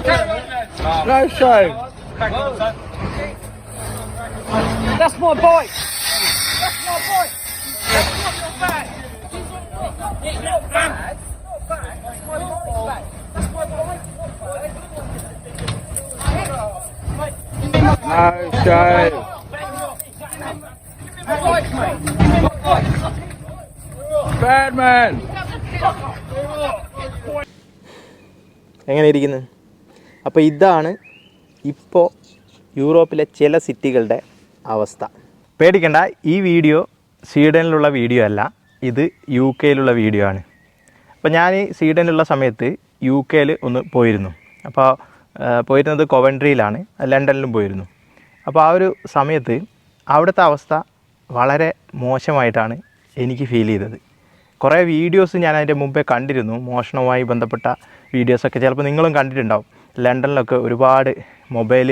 No shame. That's my bike. That's my bike. That's not your bag. It's not bad. It's not bad. That's my bike's bag. That's my bike. No shame. Bad man. എങ്ങനെ ഇരിക്കുന്നു? അപ്പോൾ ഇതാണ് ഇപ്പോൾ യൂറോപ്പിലെ ചില സിറ്റികളുടെ അവസ്ഥ. പേടിക്കണ്ട, ഈ വീഡിയോ സ്വീഡനിലുള്ള വീഡിയോ അല്ല, ഇത് യു കെയിലുള്ള വീഡിയോ ആണ്. അപ്പോൾ ഞാൻ സ്വീഡനിലുള്ള സമയത്ത് യു കെയിൽ ഒന്ന് പോയിരുന്നു. അപ്പോൾ പോയിരുന്നത് കൊവൻട്രിയിലാണ്, ലണ്ടനിലും പോയിരുന്നു. അപ്പോൾ ആ ഒരു സമയത്ത് അവിടുത്തെ അവസ്ഥ വളരെ മോശമായിട്ടാണ് എനിക്ക് ഫീൽ ചെയ്തത്. കുറേ വീഡിയോസ് ഞാൻ അതിൻ്റെ മുമ്പേ കണ്ടിരുന്നു, മോഷണവുമായി ബന്ധപ്പെട്ട വീഡിയോസൊക്കെ ചിലപ്പോൾ നിങ്ങളും കണ്ടിട്ടുണ്ടാവും. ലണ്ടനിലൊക്കെ ഒരുപാട് മൊബൈൽ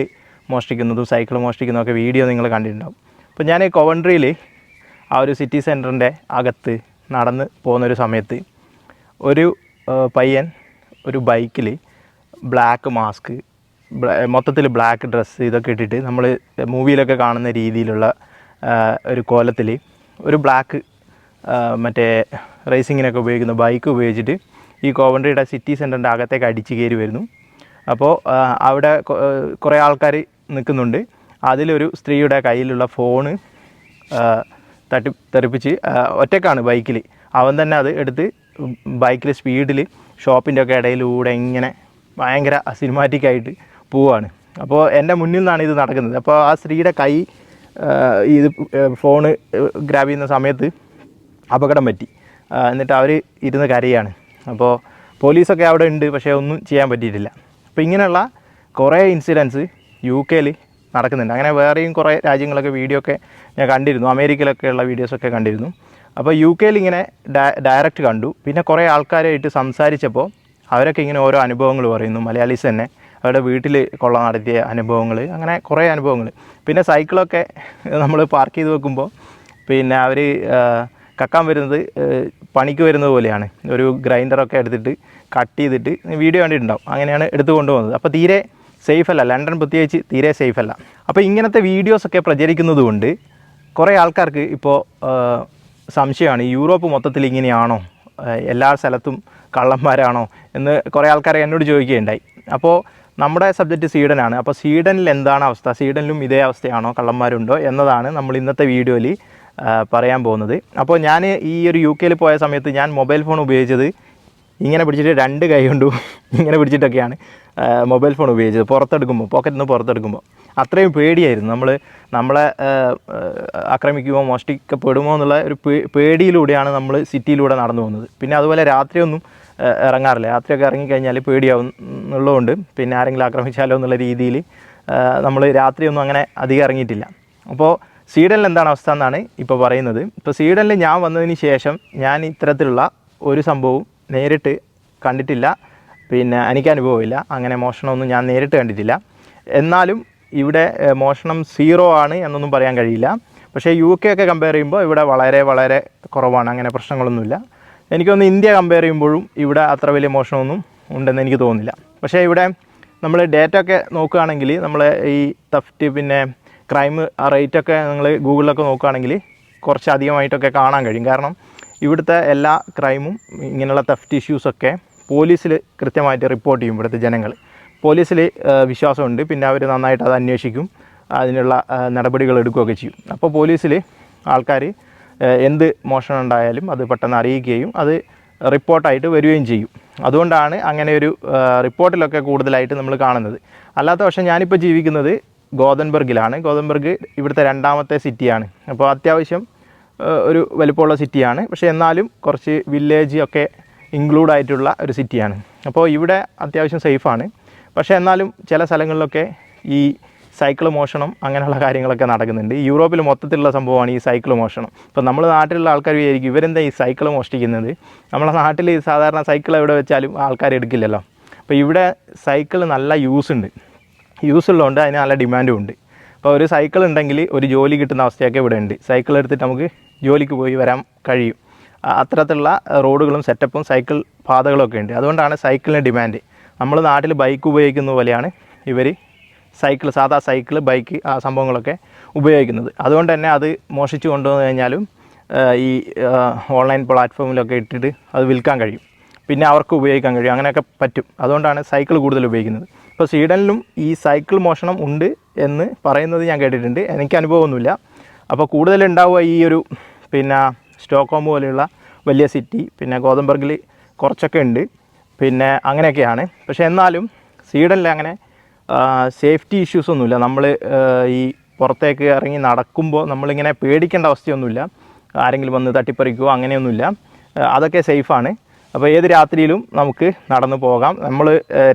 മോഷ്ടിക്കുന്നതും സൈക്കിൾ മോഷ്ടിക്കുന്നതൊക്കെ വീഡിയോ നിങ്ങൾ കണ്ടിട്ടുണ്ടാവും. അപ്പോൾ ഞാൻ കൊവൻട്രിയിൽ ആ ഒരു സിറ്റി സെൻറ്ററിൻ്റെ അകത്ത് നടന്ന് പോകുന്നൊരു സമയത്ത് ഒരു പയ്യൻ ഒരു ബൈക്കിൽ ബ്ലാക്ക് മാസ്ക്, മൊത്തത്തിൽ ബ്ലാക്ക് ഡ്രസ്സ് ഇതൊക്കെ ഇട്ടിട്ട് നമ്മൾ മൂവിയിലൊക്കെ കാണുന്ന രീതിയിലുള്ള ഒരു കോലത്തിൽ ഒരു ബ്ലാക്ക് മറ്റേ റേസിങ്ങിനൊക്കെ ഉപയോഗിക്കുന്ന ബൈക്ക് ഉപയോഗിച്ചിട്ട് ഈ കോവൻട്രിയുടെ സിറ്റി സെൻറ്ററിൻ്റെ അകത്തേക്ക് അടിച്ച് കയറി വരുന്നു. അപ്പോൾ അവിടെ കുറേ ആൾക്കാർ നിൽക്കുന്നുണ്ട്. അതിലൊരു സ്ത്രീയുടെ കയ്യിലുള്ള ഫോണ് തെറിപ്പിച്ച്, ഒറ്റക്കാണ് ബൈക്കിൽ, അവൻ തന്നെ അത് എടുത്ത് ബൈക്കിൽ സ്പീഡിൽ ഷോപ്പിൻ്റെ ഒക്കെ ഇടയിലൂടെ ഇങ്ങനെ ഭയങ്കര സിനിമാറ്റിക്കായിട്ട് പോവുകയാണ്. അപ്പോൾ എൻ്റെ മുന്നിൽ നിന്നാണ് ഇത് നടക്കുന്നത്. അപ്പോൾ ആ സ്ത്രീയുടെ കൈ ഇത് ഫോണ് ഗ്രാബ് ചെയ്യുന്ന സമയത്ത് അപകടം പറ്റി. എന്നിട്ട് അവർ ഇരുന്ന് കരയാണ്. അപ്പോൾ പോലീസൊക്കെ അവിടെ ഉണ്ട്, പക്ഷേ ഒന്നും ചെയ്യാൻ പറ്റിയിട്ടില്ല. അപ്പോൾ ഇങ്ങനെയുള്ള കുറേ ഇൻസിഡൻസ് യു കെയിൽ നടക്കുന്നുണ്ട്. അങ്ങനെ വേറെയും കുറേ രാജ്യങ്ങളൊക്കെ വീഡിയോ ഒക്കെ ഞാൻ കണ്ടിരുന്നു, അമേരിക്കയിലൊക്കെയുള്ള വീഡിയോസൊക്കെ കണ്ടിരുന്നു. അപ്പോൾ യു കെയിൽ ഇങ്ങനെ ഡയറക്റ്റ് കണ്ടു. പിന്നെ കുറേ ആൾക്കാരായിട്ട് സംസാരിച്ചപ്പോൾ അവരൊക്കെ ഇങ്ങനെ ഓരോ അനുഭവങ്ങൾ പറയുന്നു. മലയാളീസ് തന്നെ അവരുടെ വീട്ടിൽ കൊള്ള നടത്തിയ അനുഭവങ്ങൾ, അങ്ങനെ കുറേ അനുഭവങ്ങൾ. പിന്നെ സൈക്കിളൊക്കെ നമ്മൾ പാർക്ക് ചെയ്ത് വെക്കുമ്പോൾ പിന്നെ അവർ കക്കാൻ വരുന്നത് പണിക്ക് വരുന്നത് പോലെയാണ്. ഒരു ഗ്രൈൻഡറൊക്കെ എടുത്തിട്ട് കട്ട് ചെയ്തിട്ട് വീഡിയോ കണ്ടിട്ടുണ്ടാവും. അങ്ങനെയാണ് എടുത്തു കൊണ്ടുപോകുന്നത്. അപ്പോൾ തീരെ സേഫ് അല്ല, ലണ്ടൻ പ്രത്യേകിച്ച് തീരെ സേഫ് അല്ല. അപ്പോൾ ഇങ്ങനത്തെ വീഡിയോസൊക്കെ പ്രചരിക്കുന്നത് കൊണ്ട് കുറേ ആൾക്കാർക്ക് ഇപ്പോൾ സംശയമാണ്, യൂറോപ്പ് മൊത്തത്തിൽ ഇങ്ങനെയാണോ, എല്ലാ സ്ഥലത്തും കള്ളന്മാരാണോ എന്ന് കുറേ ആൾക്കാർ എന്നോട് ചോദിക്കുകയുണ്ടായി. അപ്പോൾ നമ്മുടെ സബ്ജക്റ്റ് സ്വീഡനാണ്. അപ്പോൾ സ്വീഡനിൽ എന്താണ് അവസ്ഥ, സ്വീഡനിലും ഇതേ അവസ്ഥയാണോ, കള്ളന്മാരുണ്ടോ എന്നതാണ് നമ്മൾ ഇന്നത്തെ വീഡിയോയിൽ പറയാൻ പോകുന്നത്. അപ്പോൾ ഞാൻ ഈ ഒരു യു കെയിൽ പോയ സമയത്ത് ഞാൻ മൊബൈൽ ഫോൺ ഉപയോഗിച്ചത് ഇങ്ങനെ പിടിച്ചിട്ട് രണ്ട് കൈ കൊണ്ടും ഇങ്ങനെ പിടിച്ചിട്ടൊക്കെയാണ് മൊബൈൽ ഫോൺ ഉപയോഗിച്ചത്. പുറത്തെടുക്കുമ്പോൾ, പോക്കറ്റിൽ നിന്ന് പുറത്തെടുക്കുമ്പോൾ അത്രയും പേടിയായിരുന്നു. നമ്മളെ ആക്രമിക്കുമോ മോഷ്ടിക്കപ്പെടുമോ എന്നുള്ള ഒരു പേടിയിലൂടെയാണ് നമ്മൾ സിറ്റിയിലൂടെ നടന്നു പോകുന്നത്. പിന്നെ അതുപോലെ രാത്രിയൊന്നും ഇറങ്ങാറില്ല. രാത്രിയൊക്കെ ഇറങ്ങിക്കഴിഞ്ഞാൽ പേടിയാവും എന്നുള്ളതുകൊണ്ട് പിന്നെ ആരെങ്കിലും ആക്രമിച്ചാലോ എന്നുള്ള രീതിയിൽ നമ്മൾ രാത്രിയൊന്നും അങ്ങനെ അധികം ഇറങ്ങിയിട്ടില്ല. അപ്പോൾ സ്വീഡനിൽ എന്താണ് അവസ്ഥ എന്നാണ് ഇപ്പോൾ പറയുന്നത്. ഇപ്പോൾ സ്വീഡനിൽ ഞാൻ വന്നതിന് ശേഷം ഞാൻ ഇത്തരത്തിലുള്ള ഒരു സംഭവവും നേരിട്ട് കണ്ടിട്ടില്ല. പിന്നെ എനിക്ക് അനുഭവമില്ല, അങ്ങനെ മോഷണമൊന്നും ഞാൻ നേരിട്ട് കണ്ടിട്ടില്ല. എന്നാലും ഇവിടെ മോഷണം സീറോ ആണ് എന്നൊന്നും പറയാൻ കഴിയില്ല. പക്ഷേ യു കെ ഒക്കെ കമ്പയർ ചെയ്യുമ്പോൾ ഇവിടെ വളരെ വളരെ കുറവാണ്, അങ്ങനെ പ്രശ്നങ്ങളൊന്നുമില്ല. എനിക്കൊന്ന് ഇന്ത്യ കമ്പയർ ചെയ്യുമ്പോഴും ഇവിടെ അത്ര വലിയ മോഷണമൊന്നും ഉണ്ടെന്ന് എനിക്ക് തോന്നുന്നില്ല. പക്ഷേ ഇവിടെ നമ്മൾ ഡേറ്റ ഒക്കെ നോക്കുകയാണെങ്കിൽ നമ്മൾ ഈ തഫ്റ്റ് പിന്നെ ക്രൈം ആ റേറ്റൊക്കെ നിങ്ങൾ ഗൂഗിളിലൊക്കെ നോക്കുകയാണെങ്കിൽ കുറച്ച് അധികമായിട്ടൊക്കെ കാണാൻ കഴിയും. കാരണം ഇവിടുത്തെ എല്ലാ ക്രൈമും ഇങ്ങനെയുള്ള തെഫ്റ്റ് ഇഷ്യൂസൊക്കെ പോലീസിൽ കൃത്യമായിട്ട് റിപ്പോർട്ട് ചെയ്യും. ഇവിടുത്തെ ജനങ്ങൾ പോലീസിൽ വിശ്വാസമുണ്ട്. പിന്നെ അവർ നന്നായിട്ട് അത് അന്വേഷിക്കും, അതിനുള്ള നടപടികൾ എടുക്കുകയൊക്കെ ചെയ്യും. അപ്പോൾ പോലീസിൽ ആൾക്കാർ എന്ത് മോഷണം ഉണ്ടായാലും അത് പെട്ടെന്ന് അറിയിക്കുകയും അത് റിപ്പോർട്ടായിട്ട് വരികയും ചെയ്യും. അതുകൊണ്ടാണ് അങ്ങനെ ഒരു റിപ്പോർട്ടിലൊക്കെ കൂടുതലായിട്ട് നമ്മൾ കാണുന്നത്. അല്ലാത്ത പക്ഷേ ഞാനിപ്പോൾ ജീവിക്കുന്നത് ഗോതൻബർഗിലാണ്. ഗോതൻബർഗ് ഇവിടുത്തെ രണ്ടാമത്തെ സിറ്റിയാണ്. അപ്പോൾ അത്യാവശ്യം ഒരു വലിപ്പമുള്ള സിറ്റിയാണ്. പക്ഷേ എന്നാലും കുറച്ച് വില്ലേജ് ഒക്കെ ഇൻക്ലൂഡ് ആയിട്ടുള്ള ഒരു സിറ്റിയാണ്. അപ്പോൾ ഇവിടെ അത്യാവശ്യം സേഫാണ്. പക്ഷേ എന്നാലും ചില സ്ഥലങ്ങളിലൊക്കെ ഈ സൈക്കിൾ മോഷണം അങ്ങനെയുള്ള കാര്യങ്ങളൊക്കെ നടക്കുന്നുണ്ട്. യൂറോപ്പിൽ മൊത്തത്തിലുള്ള സംഭവമാണ് ഈ സൈക്കിൾ മോഷണം. ഇപ്പോൾ നമ്മൾ നാട്ടിലുള്ള ആൾക്കാർ വിചാരിക്കും ഇവരെന്താ ഈ സൈക്കിൾ മോഷ്ടിക്കുന്നത്, നമ്മളെ നാട്ടിൽ സാധാരണ സൈക്കിൾ എവിടെ വെച്ചാലും ആൾക്കാർ എടുക്കില്ലല്ലോ. അപ്പോൾ ഇവിടെ സൈക്കിൾ നല്ല യൂസ് ഉള്ളതുകൊണ്ട് അതിന് നല്ല ഡിമാൻഡും ഉണ്ട്. അപ്പോൾ ഒരു സൈക്കിൾ ഉണ്ടെങ്കിൽ ഒരു ജോലി കിട്ടുന്ന അവസ്ഥയൊക്കെ ഇവിടെ ഉണ്ട്. സൈക്കിൾ എടുത്തിട്ട് നമുക്ക് ജോലിക്ക് പോയി വരാൻ കഴിയും. അത്തരത്തിലുള്ള റോഡുകളും സെറ്റപ്പും സൈക്കിൾ പാതകളൊക്കെ ഉണ്ട്. അതുകൊണ്ടാണ് സൈക്കിളിന് ഡിമാൻഡ്. നമ്മൾ നാട്ടിൽ ബൈക്ക് ഉപയോഗിക്കുന്ന പോലെയാണ് ഇവർ സൈക്കിൾ, സാധാ സൈക്കിൾ, ബൈക്ക്, ആ സംഭവങ്ങളൊക്കെ ഉപയോഗിക്കുന്നത്. അതുകൊണ്ട് തന്നെ അത് മോഷിച്ച് കൊണ്ടുവന്നു കഴിഞ്ഞാലും ഈ ഓൺലൈൻ പ്ലാറ്റ്ഫോമിലൊക്കെ ഇട്ടിട്ട് അത് വിൽക്കാൻ കഴിയും, പിന്നെ അവർക്ക് ഉപയോഗിക്കാൻ കഴിയും, അങ്ങനെയൊക്കെ പറ്റും. അതുകൊണ്ടാണ് സൈക്കിൾ കൂടുതൽ ഉപയോഗിക്കുന്നത്. ഇപ്പോൾ സ്വീഡനിലും ഈ സൈക്കിൾ മോഷണം ഉണ്ട് എന്ന് പറയുന്നത് ഞാൻ കേട്ടിട്ടുണ്ട്, എനിക്ക് അനുഭവമൊന്നുമില്ല. അപ്പോൾ കൂടുതലുണ്ടാവുക ഈ ഒരു പിന്നെ സ്റ്റോക്ക്ഹോം പോലെയുള്ള വലിയ സിറ്റി, പിന്നെ ഗോതംബർഗിൽ കുറച്ചൊക്കെ ഉണ്ട്, പിന്നെ അങ്ങനെയൊക്കെയാണ്. പക്ഷേ എന്നാലും സ്വീഡനിൽ അങ്ങനെ സേഫ്റ്റി ഇഷ്യൂസൊന്നുമില്ല. നമ്മൾ ഈ പുറത്തേക്ക് ഇറങ്ങി നടക്കുമ്പോൾ നമ്മളിങ്ങനെ പേടിക്കേണ്ട അവസ്ഥയൊന്നുമില്ല, ആരെങ്കിലും വന്ന് തട്ടിപ്പറിക്കുകയോ അങ്ങനെയൊന്നുമില്ല, അതൊക്കെ സേഫാണ്. അപ്പോൾ ഏത് രാത്രിയിലും നമുക്ക് നടന്നു പോകാം. നമ്മൾ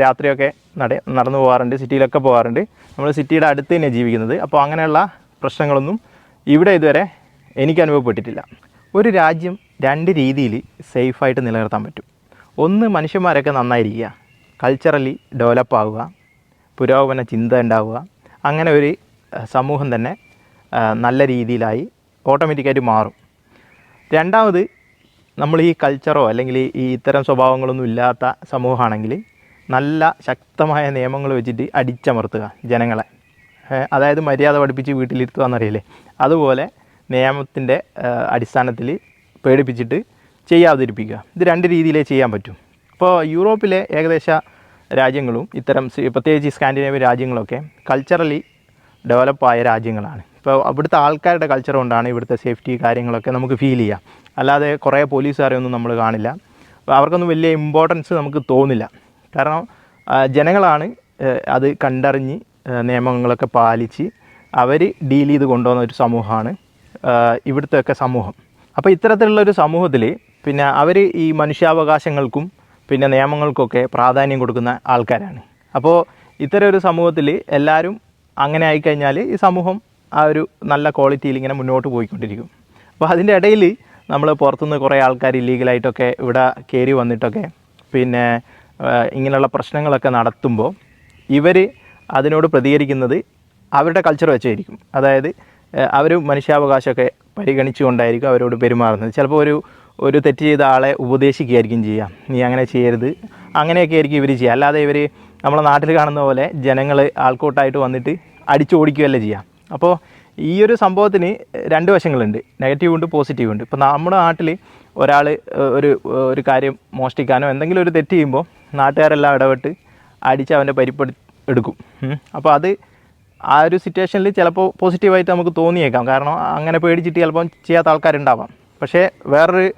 രാത്രിയൊക്കെ നടന്നു പോകാറുണ്ട്, സിറ്റിയിലൊക്കെ പോകാറുണ്ട്. നമ്മൾ സിറ്റിയുടെ അടുത്ത് തന്നെയാണ് ജീവിക്കുന്നത്. അപ്പോൾ അങ്ങനെയുള്ള പ്രശ്നങ്ങളൊന്നും ഇവിടെ ഇതുവരെ എനിക്ക് അനുഭവപ്പെട്ടിട്ടില്ല. ഒരു രാജ്യം രണ്ട് രീതിയിൽ സേഫായിട്ട് നിലനിർത്താൻ പറ്റും. ഒന്ന്, മനുഷ്യന്മാരൊക്കെ നന്നായിരിക്കുക, കൾച്ചറലി ഡെവലപ്പ് ആവുക, പുരോഗമന ചിന്ത ഉണ്ടാവുക, അങ്ങനെ ഒരു സമൂഹം തന്നെ നല്ല രീതിയിലായി ഓട്ടോമാറ്റിക്കായിട്ട് മാറും. രണ്ടാമത്, നമ്മൾ ഈ കൾച്ചറോ അല്ലെങ്കിൽ ഈ ഇത്തരം സ്വഭാവങ്ങളൊന്നും ഇല്ലാത്ത സമൂഹമാണെങ്കിൽ നല്ല ശക്തമായ നിയമങ്ങൾ വെച്ചിട്ട് അടിച്ചമർത്തുക ജനങ്ങളെ, അതായത് മര്യാദ പഠിപ്പിച്ച് വീട്ടിലിരുത്തുക എന്നറിയില്ലേ, അതുപോലെ നിയമത്തിൻ്റെ അടിസ്ഥാനത്തിൽ പേടിപ്പിച്ചിട്ട് ചെയ്യാതിരിപ്പിക്കുക. ഇത് രണ്ട് രീതിയിലേ ചെയ്യാൻ പറ്റും. അപ്പോൾ യൂറോപ്പിലെ ഏകദേശ രാജ്യങ്ങളും ഇത്തരം പ്രത്യേകിച്ച് സ്കാൻഡിനേവിയൻ രാജ്യങ്ങളൊക്കെ കൾച്ചറലി ഡെവലപ്പായ രാജ്യങ്ങളാണ്. ഇപ്പോൾ അവിടുത്തെ ആൾക്കാരുടെ കൾച്ചർ കൊണ്ടാണ് ഇവിടുത്തെ സേഫ്റ്റി കാര്യങ്ങളൊക്കെ നമുക്ക് ഫീൽ ചെയ്യുക. അല്ലാതെ കുറേ പോലീസുകാരെയൊന്നും നമ്മൾ കാണില്ല. അപ്പോൾ അവർക്കൊന്നും വലിയ ഇമ്പോർട്ടൻസ് നമുക്ക് തോന്നില്ല. കാരണം ജനങ്ങളാണ് അത് കണ്ടറിഞ്ഞ് നിയമങ്ങളൊക്കെ പാലിച്ച് അവർ ഡീൽ ചെയ്ത് കൊണ്ടുപോകുന്ന ഒരു സമൂഹമാണ് ഇവിടുത്തെയൊക്കെ സമൂഹം. അപ്പോൾ ഇത്തരത്തിലുള്ളൊരു സമൂഹത്തിൽ പിന്നെ അവർ ഈ മനുഷ്യാവകാശങ്ങൾക്കും പിന്നെ നിയമങ്ങൾക്കൊക്കെ പ്രാധാന്യം കൊടുക്കുന്ന ആൾക്കാരാണ്. അപ്പോൾ ഇത്തരം ഒരു സമൂഹത്തിൽ എല്ലാവരും അങ്ങനെ ആയിക്കഴിഞ്ഞാൽ ഈ സമൂഹം ആ ഒരു നല്ല ക്വാളിറ്റിയിൽ ഇങ്ങനെ മുന്നോട്ട് പോയിക്കൊണ്ടിരിക്കും. അപ്പോൾ അതിൻ്റെ ഇടയിൽ നമ്മൾ പുറത്തുനിന്ന് കുറേ ആൾക്കാർ ഇല്ലീഗലായിട്ടൊക്കെ ഇവിടെ കയറി വന്നിട്ടൊക്കെ പിന്നെ ഇങ്ങനെയുള്ള പ്രശ്നങ്ങളൊക്കെ നടത്തുമ്പോൾ ഇവർ അതിനോട് പ്രതികരിക്കുന്നത് അവരുടെ കൾച്ചർ വെച്ചായിരിക്കും. അതായത് അവർ മനുഷ്യാവകാശമൊക്കെ പരിഗണിച്ചുകൊണ്ടായിരിക്കും അവരോട് പെരുമാറുന്നത്. ചിലപ്പോൾ ഒരു തെറ്റ് ചെയ്ത ആളെ ഉപദേശിക്കുകയായിരിക്കും ചെയ്യുക, നീ അങ്ങനെ ചെയ്യരുത്, അങ്ങനെയൊക്കെ ആയിരിക്കും ഇവർ ചെയ്യുക. അല്ലാതെ ഇവർ നമ്മളെ നാട്ടിൽ കാണുന്ന പോലെ ജനങ്ങൾ ആൾക്കൂട്ടായിട്ട് വന്നിട്ട് അടിച്ചോടിക്കുകയല്ല ചെയ്യുക. അപ്പോൾ ഈ ഒരു സംഭവത്തിന് രണ്ട് വശങ്ങളുണ്ട്, നെഗറ്റീവ് ഉണ്ട്, പോസിറ്റീവ് ഉണ്ട്. ഇപ്പോൾ നമ്മുടെ നാട്ടിൽ ഒരാൾ ഒരു കാര്യം മോഷ്ടിക്കാനോ എന്തെങ്കിലും ഒരു തെറ്റ് ചെയ്യുമ്പോൾ നാട്ടുകാരെല്ലാം ഇടപെട്ട് അടിച്ച് അവൻ്റെ പരിപ്പെടുക്കും. അപ്പോൾ അത് ആ ഒരു സിറ്റുവേഷനിൽ ചിലപ്പോൾ പോസിറ്റീവായിട്ട് നമുക്ക് തോന്നിയേക്കാം, കാരണം അങ്ങനെ പേടിച്ചിട്ട് ചിലപ്പോൾ ചെയ്യാത്ത ആൾക്കാരുണ്ടാവാം. പക്ഷേ വേറൊരു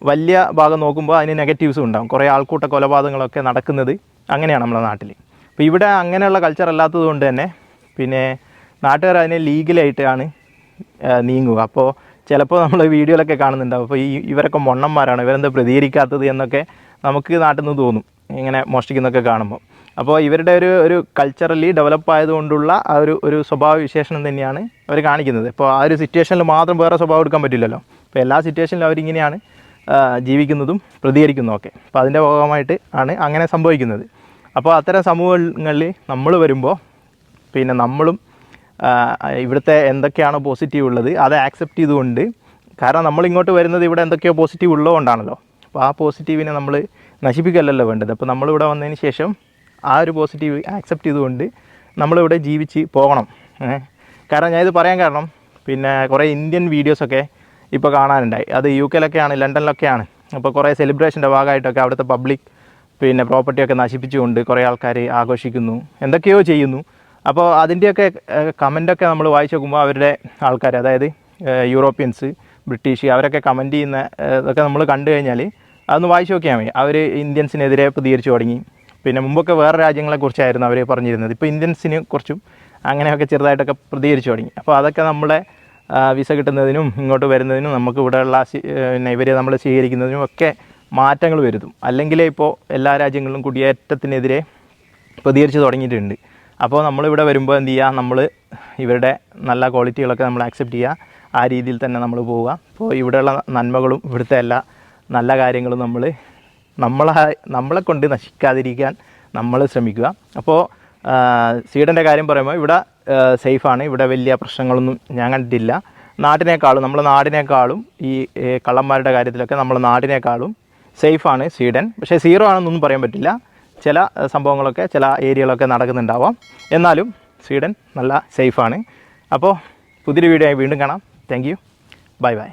വലിയ ഭാഗം നോക്കുമ്പോൾ അതിന് നെഗറ്റീവ്സും ഉണ്ടാകും. കുറേ ആൾക്കൂട്ട കൊലപാതകങ്ങളൊക്കെ നടക്കുന്നത് അങ്ങനെയാണ് നമ്മുടെ നാട്ടിൽ. അപ്പോൾ ഇവിടെ അങ്ങനെയുള്ള കൾച്ചർ അല്ലാത്തത് കൊണ്ട് തന്നെ പിന്നെ നാട്ടുകാർ അതിനെ ലീഗലായിട്ടാണ് നീങ്ങുക. അപ്പോൾ ചിലപ്പോൾ നമ്മൾ വീഡിയോയിലൊക്കെ കാണുന്നുണ്ടാവും, അപ്പോൾ ഇവരൊക്കെ മൊണ്ണന്മാരാണ്, ഇവരെന്താ പ്രതികരിക്കാത്തത് എന്നൊക്കെ നമുക്ക് നാട്ടിൽ നിന്ന് തോന്നും ഇങ്ങനെ മോഷ്ടിക്കുന്നൊക്കെ കാണുമ്പോൾ. അപ്പോൾ ഇവരുടെ ഒരു കൾച്ചറലി ഡെവലപ്പ് ആയതുകൊണ്ടുള്ള ആ ഒരു സ്വഭാവ വിശേഷണം തന്നെയാണ് അവർ കാണിക്കുന്നത്. ഇപ്പോൾ ആ ഒരു സിറ്റുവേഷനിൽ മാത്രം വേറെ സ്വഭാവം എടുക്കാൻ പറ്റില്ലല്ലോ. അപ്പോൾ എല്ലാ സിറ്റുവേഷനിലും അവരിങ്ങനെയാണ് ജീവിക്കുന്നതും പ്രതികരിക്കുന്നതൊക്കെ. അപ്പോൾ അതിൻ്റെ ഭാഗമായിട്ട് ആണ് അങ്ങനെ സംഭവിക്കുന്നത്. അപ്പോൾ അത്തരം സമൂഹങ്ങളിൽ നമ്മൾ വരുമ്പോൾ പിന്നെ നമ്മളും ഇവിടുത്തെ എന്തൊക്കെയാണോ പോസിറ്റീവ് ഉള്ളത് അത് ആക്സെപ്റ്റ് ചെയ്തുകൊണ്ട്, കാരണം നമ്മളിങ്ങോട്ട് വരുന്നത് ഇവിടെ എന്തൊക്കെയോ പോസിറ്റീവ് ഉള്ളതുകൊണ്ടാണല്ലോ. അപ്പോൾ ആ പോസിറ്റീവിനെ നമ്മൾ നശിപ്പിക്കലല്ലോ വേണ്ടത്. അപ്പോൾ നമ്മളിവിടെ വന്നതിന് ശേഷം ആ ഒരു പോസിറ്റീവ് ആക്സെപ്റ്റ് ചെയ്തുകൊണ്ട് നമ്മളിവിടെ ജീവിച്ച് പോകണം. കാരണം ഞാനിത് പറയാൻ കാരണം പിന്നെ കുറേ ഇന്ത്യൻ വീഡിയോസൊക്കെ ഇപ്പോൾ കാണാനുണ്ടായി. അത് UK-ലൊക്കെയാണ്, ലണ്ടനിലൊക്കെയാണ്. അപ്പോൾ കുറേ സെലിബ്രേഷൻ്റെ ഭാഗമായിട്ടൊക്കെ അവിടുത്തെ പബ്ലിക് പിന്നെ പ്രോപ്പർട്ടിയൊക്കെ നശിപ്പിച്ചുകൊണ്ട് കുറേ ആൾക്കാർ ആഘോഷിക്കുന്നു, എന്തൊക്കെയോ ചെയ്യുന്നു. അപ്പോൾ അതിൻ്റെയൊക്കെ കമൻറ്റൊക്കെ നമ്മൾ വായിച്ച് നോക്കുമ്പോൾ അവരുടെ ആൾക്കാർ, അതായത് യൂറോപ്യൻസ്, ബ്രിട്ടീഷ്, അവരൊക്കെ കമൻറ്റ് ചെയ്യുന്ന ഇതൊക്കെ നമ്മൾ കണ്ടു കഴിഞ്ഞാൽ അതൊന്ന് വായിച്ച് നോക്കിയാൽ മതി. അവർ ഇന്ത്യൻസിനെതിരെ പ്രതികരിച്ചു തുടങ്ങി. പിന്നെ മുമ്പൊക്കെ വേറെ രാജ്യങ്ങളെക്കുറിച്ചായിരുന്നു അവർ പറഞ്ഞിരുന്നത്, ഇപ്പോൾ ഇന്ത്യൻസിനെ കുറിച്ചും അങ്ങനെയൊക്കെ ചെറുതായിട്ടൊക്കെ പ്രതികരിച്ചു തുടങ്ങി. അപ്പോൾ അതൊക്കെ നമ്മളെ വിസ കിട്ടുന്നതിനും ഇങ്ങോട്ട് വരുന്നതിനും നമുക്ക് ഇവിടെയുള്ള പിന്നെ ഇവരെ നമ്മൾ സ്വീകരിക്കുന്നതിനും ഒക്കെ മാറ്റങ്ങൾ വരുത്തും. അല്ലെങ്കിൽ ഇപ്പോൾ എല്ലാ രാജ്യങ്ങളിലും കുടിയേറ്റത്തിനെതിരെ പ്രതികരിച്ച് തുടങ്ങിയിട്ടുണ്ട്. അപ്പോൾ നമ്മളിവിടെ വരുമ്പോൾ എന്ത് ചെയ്യുക, നമ്മൾ ഇവരുടെ നല്ല ക്വാളിറ്റികളൊക്കെ നമ്മൾ ആക്സെപ്റ്റ് ചെയ്യുക, ആ രീതിയിൽ തന്നെ നമ്മൾ പോവുക. അപ്പോൾ ഇവിടെയുള്ള നന്മകളും ഇവിടുത്തെ എല്ലാ നല്ല കാര്യങ്ങളും നമ്മളെ കൊണ്ട് നശിക്കാതിരിക്കാൻ നമ്മൾ ശ്രമിക്കുക. അപ്പോൾ സ്വീഡൻ്റെ കാര്യം പറയുമ്പോൾ ഇവിടെ സേഫാണ്, ഇവിടെ വലിയ പ്രശ്നങ്ങളൊന്നും ഞാൻ കണ്ടിട്ടില്ല. നമ്മുടെ നാടിനേക്കാളും ഈ കള്ളന്മാരുടെ കാര്യത്തിലൊക്കെ നമ്മുടെ നാടിനേക്കാളും സേഫാണ് സ്വീഡൻ. പക്ഷേ സീറോ ആണെന്നൊന്നും പറയാൻ പറ്റില്ല, ചില സംഭവങ്ങളൊക്കെ ചില ഏരിയകളൊക്കെ നടക്കുന്നുണ്ടാവാം. എന്നാലും സ്വീഡൻ നല്ല സേഫാണ്. അപ്പോൾ പുതിയൊരു വീഡിയോ ആയി വീണ്ടും കാണാം. Thank you. Bye bye.